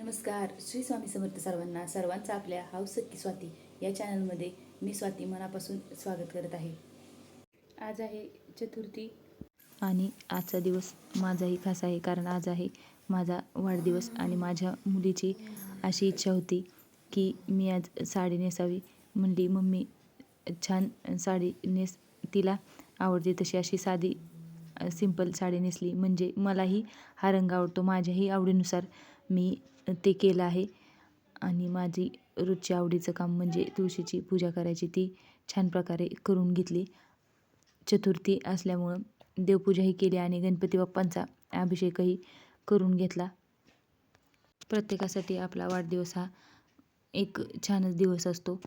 नमस्कार. श्री स्वामी समर्थ सर्वांना. सर्वांचं आपल्या हाऊस सखी स्वाती या चॅनलमध्ये मी स्वाती मनापासून स्वागत करत आहे. आज आहे चतुर्थी आणि आजचा दिवस माझाही खास आहे, कारण आज आहे माझा वाढदिवस आणि माझ्या मुलीची अशी इच्छा होती की मी आज साडी नेसावी. म्हणली, मम्मी छान साडी नेस, तिला आवडते तशी अशी साधी सिंपल साडी नेसली म्हणजे मलाही हा रंग आवडतो. माझ्याही आवडीनुसार मी ते केलं आहे आणि माझी रोजची आवडीचं काम म्हणजे तुळशीची पूजा करायची, ती छान प्रकारे करून घेतली. चतुर्थी असल्यामुळं देवपूजाही केली आणि गणपती बाप्पांचा अभिषेकही करून घेतला. प्रत्येकासाठी आपला वाढदिवस हा एक छानच दिवस असतो,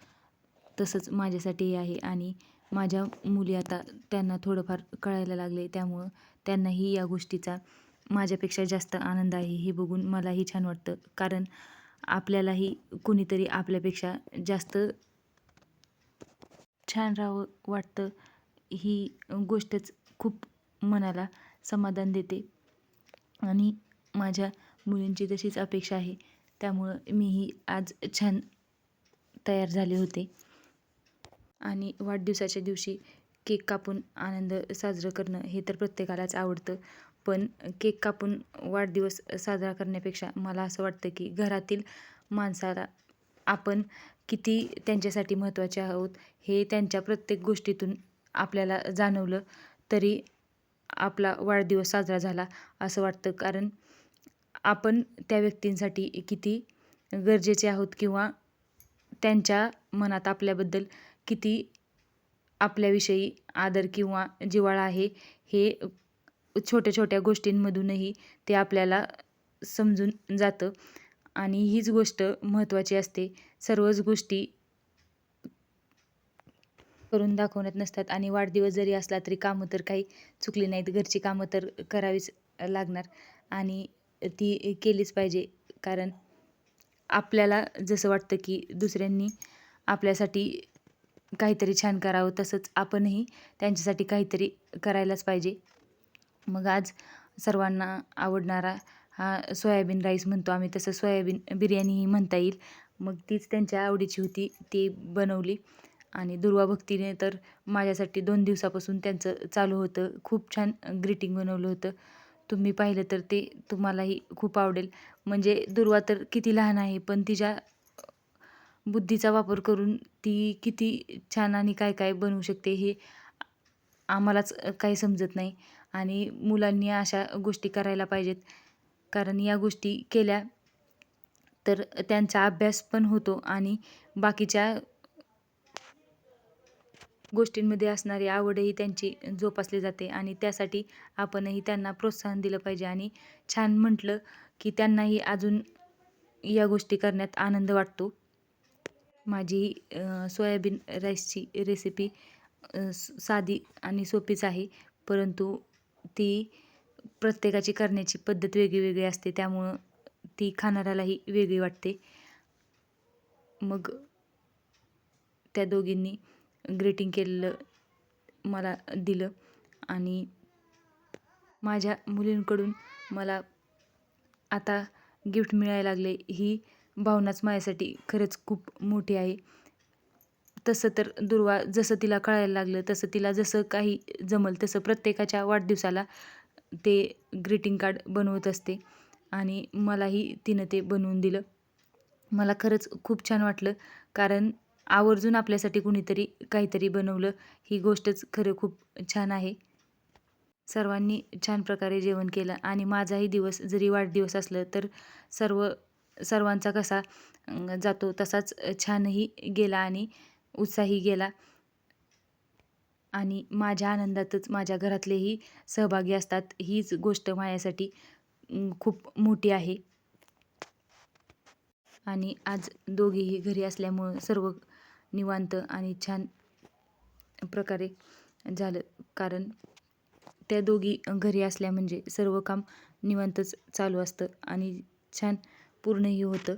तसंच माझ्यासाठीही आहे. आणि माझ्या मुली आता त्यांना थोडंफार कळायला लागले, त्यामुळं त्यांनाही या गोष्टीचा माझ्यापेक्षा जास्त आनंद आहे हे बघून मलाही छान वाटतं. कारण आपल्यालाही कुणीतरी आपल्यापेक्षा जास्त छान राहावं वाटतं, ही गोष्टच खूप मनाला समाधान देते. आणि माझ्या मुलींची तशीच अपेक्षा आहे, त्यामुळं मीही आज छान तयार झाले होते. आणि वाढदिवसाच्या दिवशी केक कापून आनंद साजरं करणं हे तर प्रत्येकालाच आवडतं, पण केक कापून वाढदिवस साजरा करण्यापेक्षा मला असं वाटतं की घरातील माणसाला आपण किती त्यांच्यासाठी महत्त्वाचे आहोत हे त्यांच्या प्रत्येक गोष्टीतून आपल्याला जाणवलं तरी आपला वाढदिवस साजरा झाला असं वाटतं. कारण आपण त्या व्यक्तींसाठी किती गरजेचे आहोत किंवा त्यांच्या मनात आपल्याबद्दल किती आपल्याविषयी आदर किंवा जिव्हाळा आहे हे छोट्या छोट्या गोष्टींमधूनही ते आपल्याला समजून जातं. आणि हीच गोष्ट महत्त्वाची असते. सर्वच गोष्टी करून दाखवण्यात नसतात आणि वाढदिवस जरी असला तरी कामं तर काही चुकली नाहीत, घरची कामं तर करावीच लागणार आणि ती केलीच पाहिजे. कारण आपल्याला जसं वाटतं की दुसऱ्यांनी आपल्यासाठी काहीतरी छान करावं, तसंच आपणही त्यांच्यासाठी काहीतरी करायलाच पाहिजे. मग आज सर्वांना आवडणारा हा सोयाबीन राईस म्हणतो आम्ही, तसं सोयाबीन बिर्याणीही म्हणता येईल. मग तीच त्यांच्या आवडीची होती, ती बनवली. आणि दुर्वा भक्तीने तर माझ्यासाठी 2 दिवसापासून त्यांचं चालू होतं. खूप छान ग्रीटिंग बनवलं होतं. तुम्ही पाहिलं तर ते तुम्हालाही खूप आवडेल. म्हणजे दुर्वा तर किती लहान आहे, पण तिच्या बुद्धीचा वापर करून ती किती छान आणि काय काय बनवू शकते हे आम्हालाच काही समजत नाही. आणि मुलांनी अशा गोष्टी करायला पाहिजेत, कारण या गोष्टी केल्या तर त्यांचा अभ्यास पण होतो आणि बाकीच्या गोष्टींमध्ये असणारी आवडही त्यांची जोपासली जाते. आणि त्यासाठी आपणही त्यांना प्रोत्साहन दिलं पाहिजे आणि छान म्हटलं की त्यांनाही अजून या गोष्टी करण्यात आनंद वाटतो. माझी सोयाबीन राईसची रेसिपी साधी आणि सोपीच आहे, परंतु ती प्रत्येकाची करण्याची पद्धत वेगळी वेगळी असते, त्यामुळं ती खाणाऱ्यालाही वेगळी वाटते. मग त्या दोघींनी ग्रीटिंग केलेलं मला दिलं आणि माझ्या मुलींकडून मला आता गिफ्ट मिळायला लागले, ही भावनाच माझ्यासाठी खरंच खूप मोठी आहे. तसं तर दुर्वा जसं तिला कळायला लागलं, तसं तिला जसं काही जमल तसं प्रत्येकाच्या वाढदिवसाला ते ग्रीटिंग कार्ड बनवत असते आणि मलाही तिनं ते बनवून दिलं. मला खरंच खूप छान वाटलं, कारण आवर्जून आपल्यासाठी कुणीतरी काहीतरी बनवलं, ही गोष्टच खरं खूप छान आहे. सर्वांनी छान प्रकारे जेवण केलं आणि माझाही दिवस जरी वाढदिवस असलं तर सर्वांचा कसा जातो तसाच छानही गेला आणि उत्साही गेला. आणि माझ्या आनंदातच माझ्या घरातलेही सहभागी असतात, हीच गोष्ट माझ्यासाठी खूप मोठी आहे. आणि आज दोघेही घरी असल्यामुळं सर्व निवांत आणि छान प्रकारे झालं, कारण त्या दोघी घरी असल्या म्हणजे सर्व काम निवांतच चालू असतं आणि छान पूर्णही होतं.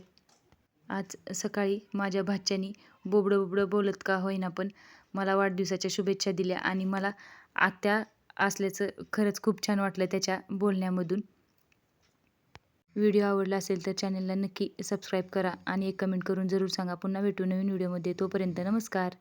आज सकाळी माझ्या भाच्यानी बोबडं बोबडं बोलत का होईना पण मला वाढदिवसाच्या शुभेच्छा दिल्या आणि मला आत्या असल्याचं खरंच खूप छान वाटलं त्याच्या बोलण्यामधून. व्हिडिओ आवडला असेल तर चॅनलला नक्की सबस्क्राईब करा आणि एक कमेंट करून जरूर सांगा. पुन्हा भेटू नवीन व्हिडिओमध्ये. तोपर्यंत नमस्कार.